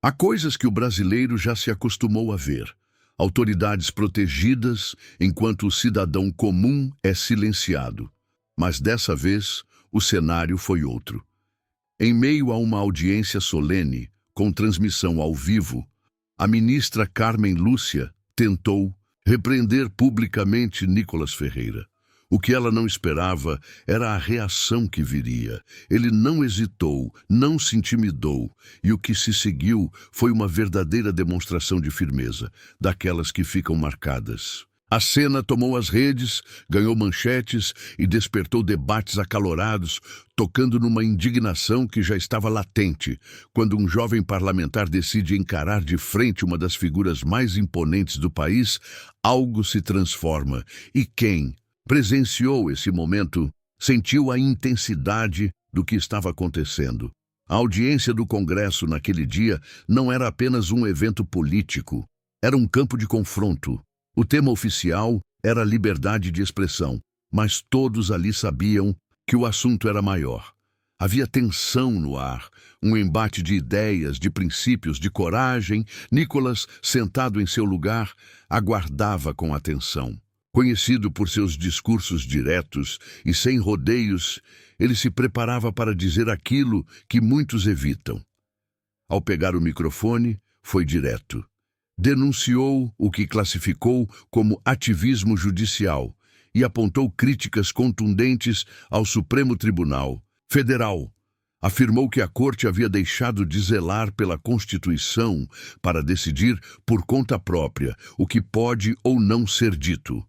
Há coisas que o brasileiro já se acostumou a ver. Autoridades protegidas, enquanto o cidadão comum é silenciado. Mas dessa vez, o cenário foi outro. Em meio a uma audiência solene, com transmissão ao vivo, a ministra Carmen Lúcia tentou repreender publicamente Nicolas Ferreira. O que ela não esperava era a reação que viria. Ele não hesitou, não se intimidou, e o que se seguiu foi uma verdadeira demonstração de firmeza, daquelas que ficam marcadas. A cena tomou as redes, ganhou manchetes e despertou debates acalorados, tocando numa indignação que já estava latente, quando um jovem parlamentar decide encarar de frente uma das figuras mais imponentes do país, algo se transforma. E quem presenciou esse momento sentiu a intensidade do que estava acontecendo. A audiência do Congresso naquele dia não era apenas um evento político, era um campo de confronto. O tema oficial era a liberdade de expressão, mas todos ali sabiam que o assunto era maior. Havia tensão no ar, um embate de ideias, de princípios, de coragem. Nicolas, sentado em seu lugar, aguardava com atenção. Conhecido por seus discursos diretos e sem rodeios, ele se preparava para dizer aquilo que muitos evitam. Ao pegar o microfone, foi direto. Denunciou o que classificou como ativismo judicial e apontou críticas contundentes ao Supremo Tribunal Federal. Afirmou que a Corte havia deixado de zelar pela Constituição para decidir por conta própria o que pode ou não ser dito.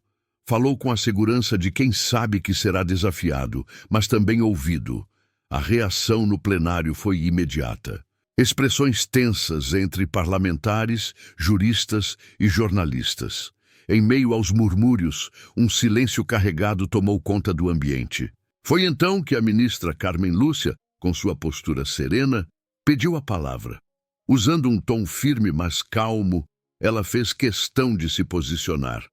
Falou com a segurança de quem sabe que será desafiado, mas também ouvido. A reação no plenário foi imediata. Expressões tensas entre parlamentares, juristas e jornalistas. Em meio aos murmúrios, um silêncio carregado tomou conta do ambiente. Foi então que a ministra Carmen Lúcia, com sua postura serena, pediu a palavra. Usando um tom firme, mas calmo, ela fez questão de se posicionar.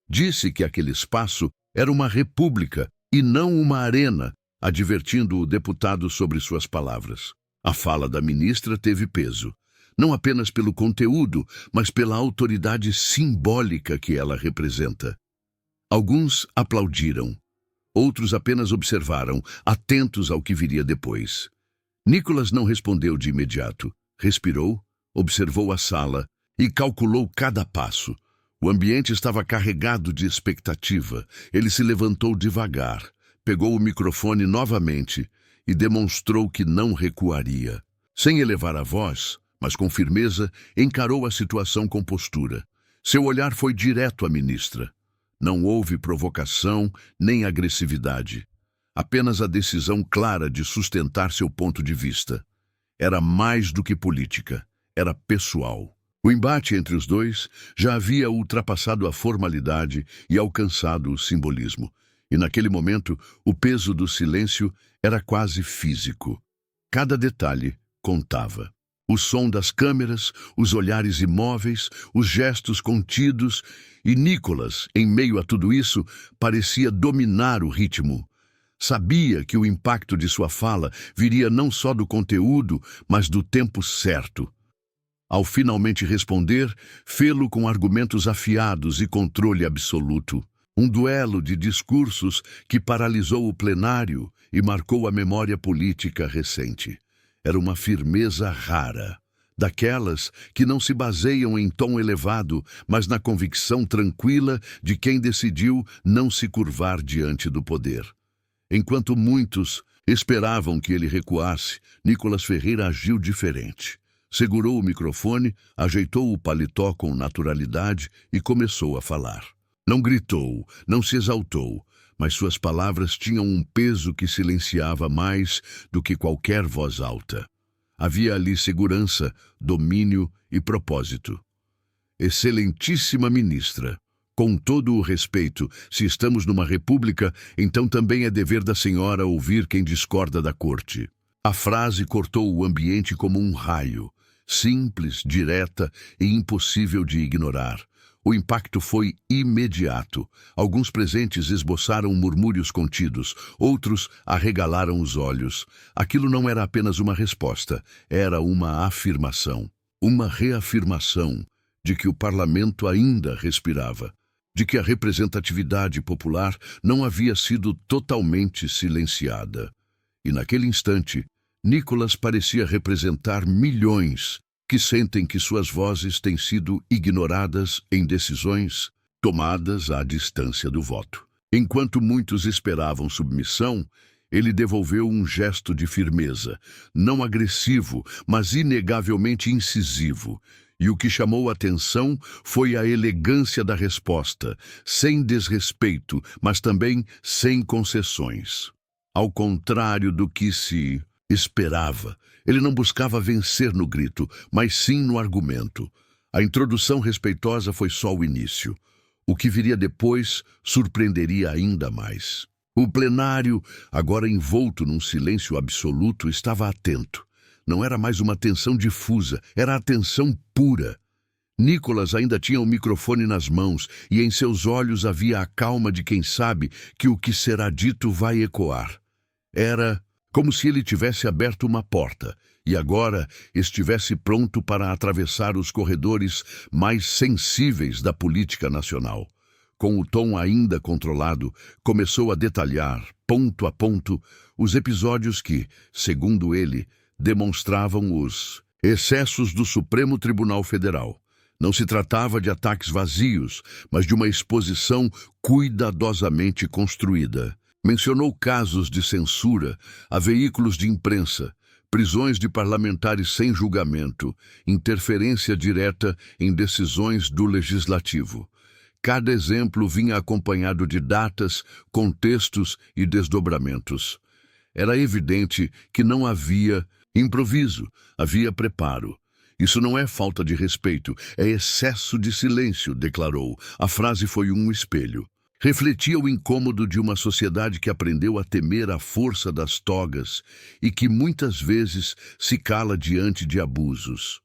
Disse que aquele espaço era uma república e não uma arena, advertindo o deputado sobre suas palavras. A fala da ministra teve peso, não apenas pelo conteúdo, mas pela autoridade simbólica que ela representa. Alguns aplaudiram, outros apenas observaram, atentos ao que viria depois. Nicolas não respondeu de imediato. Respirou, observou a sala e calculou cada passo. O ambiente estava carregado de expectativa. Ele se levantou devagar, pegou o microfone novamente e demonstrou que não recuaria. Sem elevar a voz, mas com firmeza, encarou a situação com postura. Seu olhar foi direto à ministra. Não houve provocação nem agressividade. Apenas a decisão clara de sustentar seu ponto de vista. Era mais do que política, era pessoal. O embate entre os dois já havia ultrapassado a formalidade e alcançado o simbolismo. E naquele momento, o peso do silêncio era quase físico. Cada detalhe contava. O som das câmeras, os olhares imóveis, os gestos contidos, e Nicolas, em meio a tudo isso, parecia dominar o ritmo. Sabia que o impacto de sua fala viria não só do conteúdo, mas do tempo certo. Ao finalmente responder, fê-lo com argumentos afiados e controle absoluto. Um duelo de discursos que paralisou o plenário e marcou a memória política recente. Era uma firmeza rara, daquelas que não se baseiam em tom elevado, mas na convicção tranquila de quem decidiu não se curvar diante do poder. Enquanto muitos esperavam que ele recuasse, Nicolas Ferreira agiu diferente. Segurou o microfone, ajeitou o paletó com naturalidade e começou a falar. Não gritou, não se exaltou, mas suas palavras tinham um peso que silenciava mais do que qualquer voz alta. Havia ali segurança, domínio e propósito. Excelentíssima ministra, com todo o respeito, se estamos numa república, então também é dever da senhora ouvir quem discorda da corte. A frase cortou o ambiente como um raio, simples, direta e impossível de ignorar. O impacto foi imediato. Alguns presentes esboçaram murmúrios contidos, outros arregalaram os olhos. Aquilo não era apenas uma resposta, era uma afirmação. uma reafirmação de que o parlamento ainda respirava, de que a representatividade popular não havia sido totalmente silenciada. E naquele instante, Nicholas parecia representar milhões que sentem que suas vozes têm sido ignoradas em decisões tomadas à distância do voto. Enquanto muitos esperavam submissão, ele devolveu um gesto de firmeza, não agressivo, mas inegavelmente incisivo. E o que chamou a atenção foi a elegância da resposta, sem desrespeito, mas também sem concessões. Ao contrário do que se esperava, ele não buscava vencer no grito, mas sim no argumento. A introdução respeitosa foi só o início. O que viria depois surpreenderia ainda mais. O plenário, agora envolto num silêncio absoluto, estava atento. Não era mais uma atenção difusa, era atenção pura. Nicholas ainda tinha o microfone nas mãos e em seus olhos havia a calma de quem sabe que o que será dito vai ecoar. Era como se ele tivesse aberto uma porta e agora estivesse pronto para atravessar os corredores mais sensíveis da política nacional. Com o tom ainda controlado, começou a detalhar, ponto a ponto, os episódios que, segundo ele, demonstravam os excessos do Supremo Tribunal Federal. Não se tratava de ataques vazios, mas de uma exposição cuidadosamente construída. Mencionou casos de censura a veículos de imprensa, prisões de parlamentares sem julgamento, interferência direta em decisões do Legislativo. Cada exemplo vinha acompanhado de datas, contextos e desdobramentos. Era evidente que não havia improviso, havia preparo. Isso não é falta de respeito, é excesso de silêncio, declarou. A frase foi um espelho. Refletia o incômodo de uma sociedade que aprendeu a temer a força das togas e que muitas vezes se cala diante de abusos.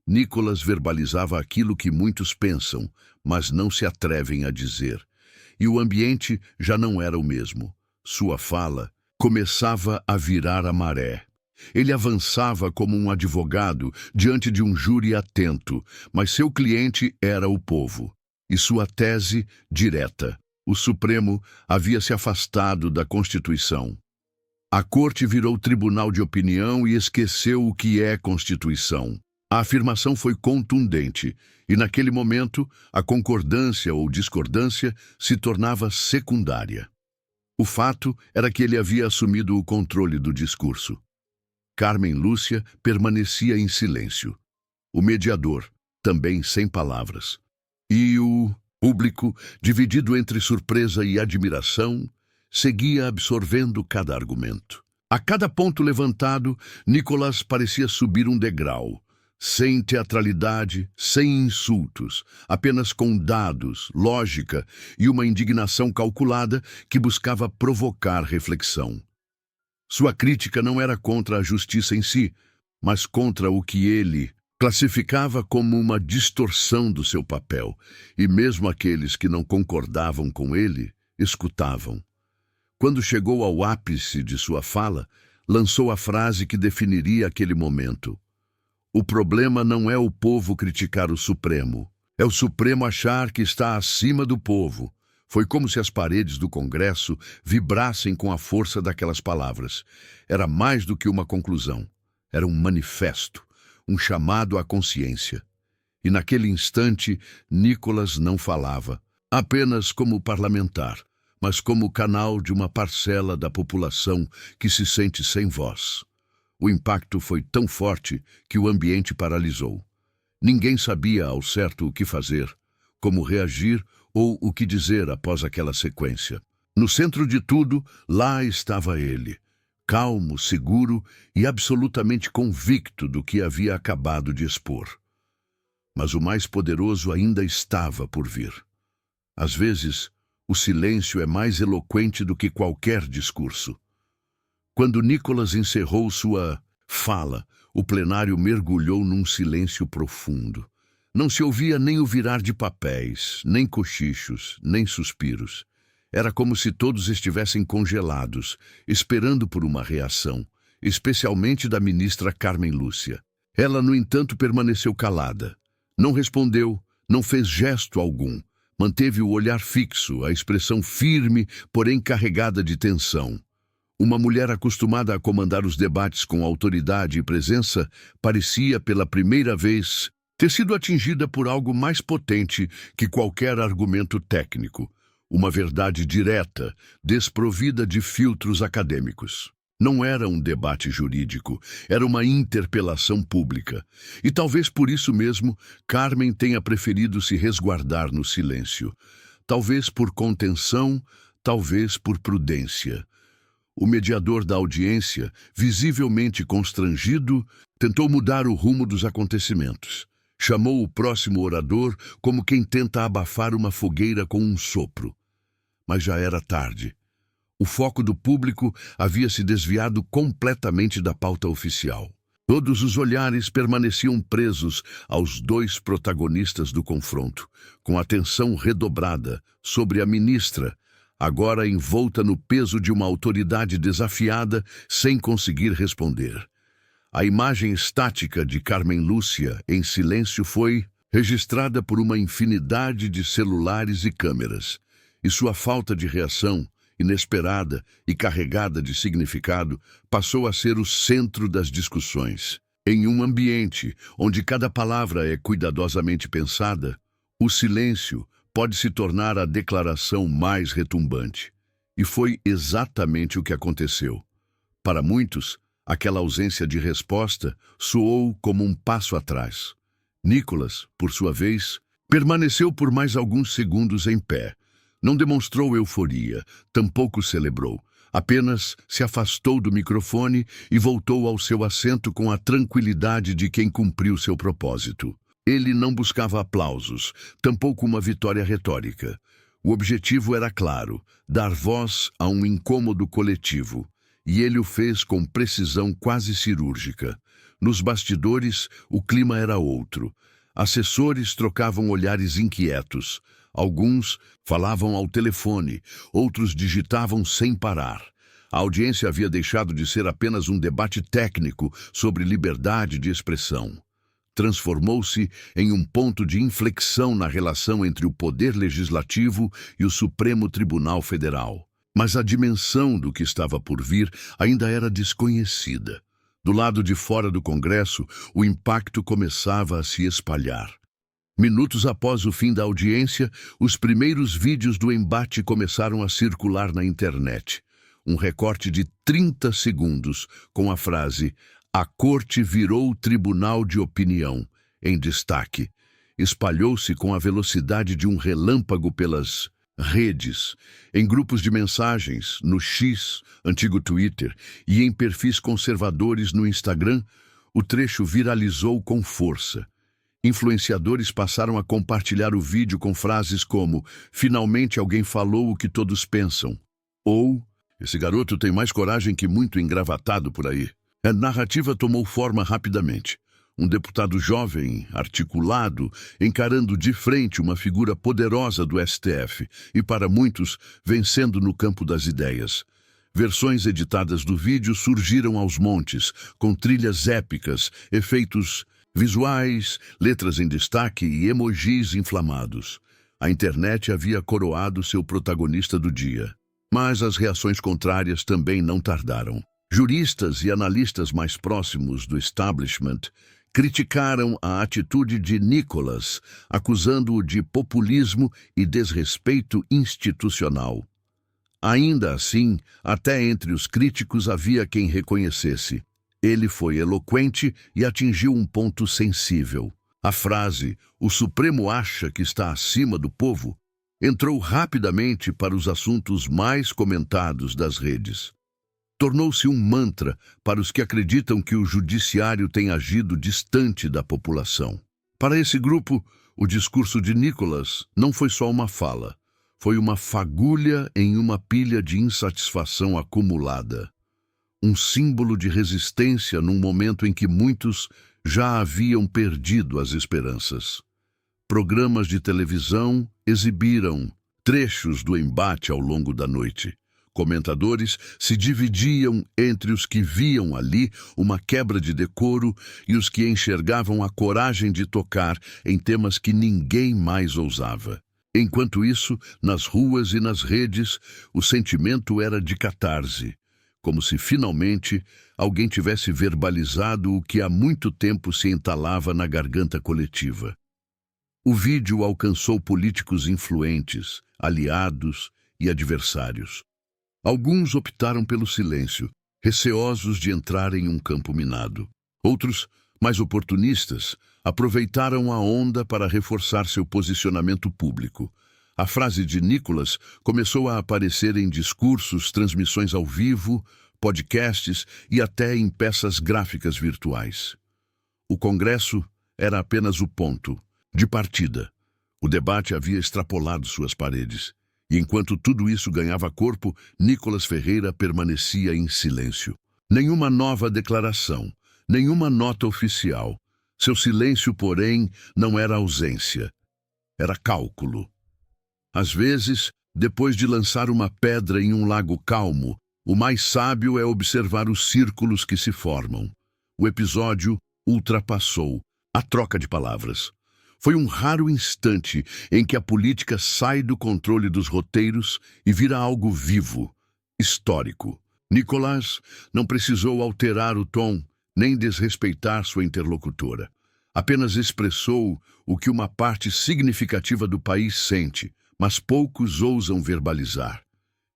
Nicholas verbalizava aquilo que muitos pensam, mas não se atrevem a dizer. E o ambiente já não era o mesmo. Sua fala começava a virar a maré. Ele avançava como um advogado diante de um júri atento, mas seu cliente era o povo. E sua tese direta. O Supremo havia se afastado da Constituição. A Corte virou tribunal de opinião e esqueceu o que é Constituição. A afirmação foi contundente, e naquele momento a concordância ou discordância se tornava secundária. O fato era que ele havia assumido o controle do discurso. Carmen Lúcia permanecia em silêncio. O mediador, também sem palavras. E o público, dividido entre surpresa e admiração, seguia absorvendo cada argumento. A cada ponto levantado, Nicholas parecia subir um degrau, sem teatralidade, sem insultos, apenas com dados, lógica e uma indignação calculada que buscava provocar reflexão. Sua crítica não era contra a justiça em si, mas contra o que ele classificava como uma distorção do seu papel, e mesmo aqueles que não concordavam com ele, escutavam. Quando chegou ao ápice de sua fala, lançou a frase que definiria aquele momento. O problema não é o povo criticar o Supremo, é o Supremo achar que está acima do povo. Foi como se as paredes do Congresso vibrassem com a força daquelas palavras. Era mais do que uma conclusão, era um manifesto, um chamado à consciência. E naquele instante, Nicholas não falava, apenas como parlamentar, mas como canal de uma parcela da população que se sente sem voz. O impacto foi tão forte que o ambiente paralisou. Ninguém sabia ao certo o que fazer, como reagir ou o que dizer após aquela sequência. No centro de tudo, lá estava ele, calmo, seguro e absolutamente convicto do que havia acabado de expor. Mas o mais poderoso ainda estava por vir. Às vezes, o silêncio é mais eloquente do que qualquer discurso. Quando Nicholas encerrou sua fala, o plenário mergulhou num silêncio profundo. Não se ouvia nem o virar de papéis, nem cochichos, nem suspiros. Era como se todos estivessem congelados, esperando por uma reação, especialmente da ministra Carmen Lúcia. Ela, no entanto, permaneceu calada. Não respondeu, não fez gesto algum. Manteve o olhar fixo, a expressão firme, porém carregada de tensão. Uma mulher acostumada a comandar os debates com autoridade e presença parecia, pela primeira vez, ter sido atingida por algo mais potente que qualquer argumento técnico. Uma verdade direta, desprovida de filtros acadêmicos. Não era um debate jurídico, era uma interpelação pública. E talvez por isso mesmo, Carmen tenha preferido se resguardar no silêncio. Talvez por contenção, talvez por prudência. O mediador da audiência, visivelmente constrangido, tentou mudar o rumo dos acontecimentos. Chamou o próximo orador como quem tenta abafar uma fogueira com um sopro. Mas já era tarde. O foco do público havia se desviado completamente da pauta oficial. Todos os olhares permaneciam presos aos dois protagonistas do confronto, com atenção redobrada sobre a ministra, agora envolta no peso de uma autoridade desafiada sem conseguir responder. A imagem estática de Carmen Lúcia, em silêncio, foi registrada por uma infinidade de celulares e câmeras, e sua falta de reação, inesperada e carregada de significado, passou a ser o centro das discussões. Em um ambiente onde cada palavra é cuidadosamente pensada, o silêncio pode se tornar a declaração mais retumbante. E foi exatamente o que aconteceu. Para muitos, aquela ausência de resposta soou como um passo atrás. Nicholas, por sua vez, permaneceu por mais alguns segundos em pé. Não demonstrou euforia, tampouco celebrou. Apenas se afastou do microfone e voltou ao seu assento com a tranquilidade de quem cumpriu seu propósito. Ele não buscava aplausos, tampouco uma vitória retórica. O objetivo era claro, dar voz a um incômodo coletivo. E ele o fez com precisão quase cirúrgica. Nos bastidores, o clima era outro. Assessores trocavam olhares inquietos. Alguns falavam ao telefone, outros digitavam sem parar. A audiência havia deixado de ser apenas um debate técnico sobre liberdade de expressão. Transformou-se em um ponto de inflexão na relação entre o Poder Legislativo e o Supremo Tribunal Federal. Mas a dimensão do que estava por vir ainda era desconhecida. Do lado de fora do Congresso, o impacto começava a se espalhar. Minutos após o fim da audiência, os primeiros vídeos do embate começaram a circular na internet. Um recorte de 30 segundos com a frase "A Corte virou tribunal de opinião", em destaque. Espalhou-se com a velocidade de um relâmpago pelas redes, em grupos de mensagens, no X, antigo Twitter, e em perfis conservadores no Instagram. O trecho viralizou com força. Influenciadores passaram a compartilhar o vídeo com frases como "Finalmente alguém falou o que todos pensam", ou "Esse garoto tem mais coragem que muito engravatado por aí". A narrativa tomou forma rapidamente. Um deputado jovem, articulado, encarando de frente uma figura poderosa do STF e, para muitos, vencendo no campo das ideias. Versões editadas do vídeo surgiram aos montes, com trilhas épicas, efeitos visuais, letras em destaque e emojis inflamados. A internet havia coroado seu protagonista do dia. Mas as reações contrárias também não tardaram. Juristas e analistas mais próximos do establishment criticaram a atitude de Nicholas, acusando-o de populismo e desrespeito institucional. Ainda assim, até entre os críticos havia quem reconhecesse: ele foi eloquente e atingiu um ponto sensível. A frase "o Supremo acha que está acima do povo" entrou rapidamente para os assuntos mais comentados das redes. Tornou-se um mantra para os que acreditam que o judiciário tem agido distante da população. Para esse grupo, o discurso de Nicholas não foi só uma fala, foi uma fagulha em uma pilha de insatisfação acumulada. Um símbolo de resistência num momento em que muitos já haviam perdido as esperanças. Programas de televisão exibiram trechos do embate ao longo da noite, Comentadores se dividiam entre os que viam ali uma quebra de decoro e os que enxergavam a coragem de tocar em temas que ninguém mais ousava. Enquanto isso, nas ruas e nas redes, o sentimento era de catarse, como se finalmente alguém tivesse verbalizado o que há muito tempo se entalava na garganta coletiva. O vídeo alcançou políticos influentes, aliados e adversários. Alguns optaram pelo silêncio, receosos de entrar em um campo minado. Outros, mais oportunistas, aproveitaram a onda para reforçar seu posicionamento público. A frase de Nicolas começou a aparecer em discursos, transmissões ao vivo, podcasts e até em peças gráficas virtuais. O Congresso era apenas o ponto de partida. O debate havia extrapolado suas paredes. E enquanto tudo isso ganhava corpo, Nicolas Ferreira permanecia em silêncio. Nenhuma nova declaração, nenhuma nota oficial. Seu silêncio, porém, não era ausência. Era cálculo. Às vezes, depois de lançar uma pedra em um lago calmo, o mais sábio é observar os círculos que se formam. O episódio ultrapassou a troca de palavras. Foi um raro instante em que a política sai do controle dos roteiros e vira algo vivo, histórico. Nicolas não precisou alterar o tom, nem desrespeitar sua interlocutora. Apenas expressou o que uma parte significativa do país sente, mas poucos ousam verbalizar.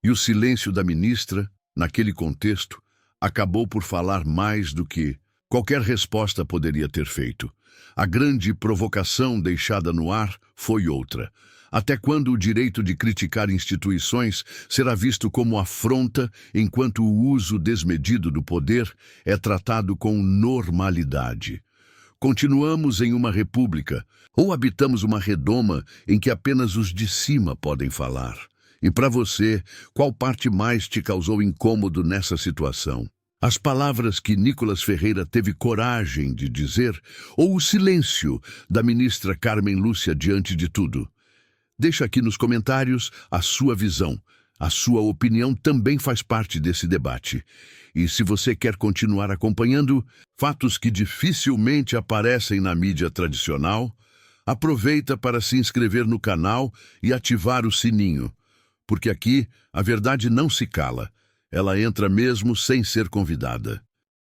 E o silêncio da ministra, naquele contexto, acabou por falar mais do que qualquer resposta poderia ter feito. A grande provocação deixada no ar foi outra. Até quando o direito de criticar instituições será visto como afronta, enquanto o uso desmedido do poder é tratado com normalidade? Continuamos em uma república, ou habitamos uma redoma em que apenas os de cima podem falar? E para você, qual parte mais te causou incômodo nessa situação? As palavras que Nicolas Ferreira teve coragem de dizer ou o silêncio da ministra Carmen Lúcia diante de tudo? Deixa aqui nos comentários a sua visão. A sua opinião também faz parte desse debate. E se você quer continuar acompanhando fatos que dificilmente aparecem na mídia tradicional, aproveita para se inscrever no canal e ativar o sininho, porque aqui a verdade não se cala. Ela entra mesmo sem ser convidada.